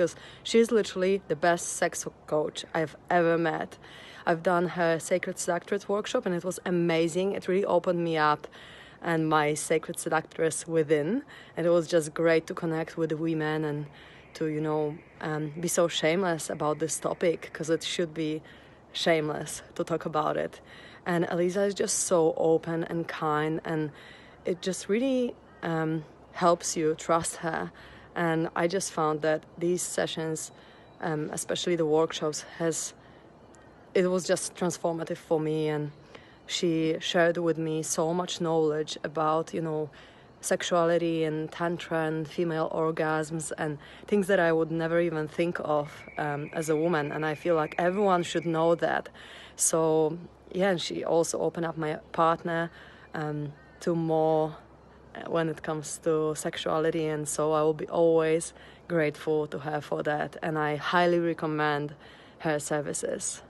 because she's literally the best sex coach I've ever met. I've done her Sacred Seductress workshop and it was amazing. It really opened me up and my sacred seductress within, and it was just great to connect with the women and to be so shameless about this topic, because it should be shameless to talk about it. And Eliza is just so open and kind, and it just really helps you trust her. And I just found that these sessions, especially the workshops, it was just transformative for me. And she shared with me so much knowledge about sexuality and tantra and female orgasms and things that I would never even think of as a woman. And I feel like everyone should know that. So yeah, and she also opened up my partner to more when it comes to sexuality, and so I will be always grateful to her for that, and I highly recommend her services.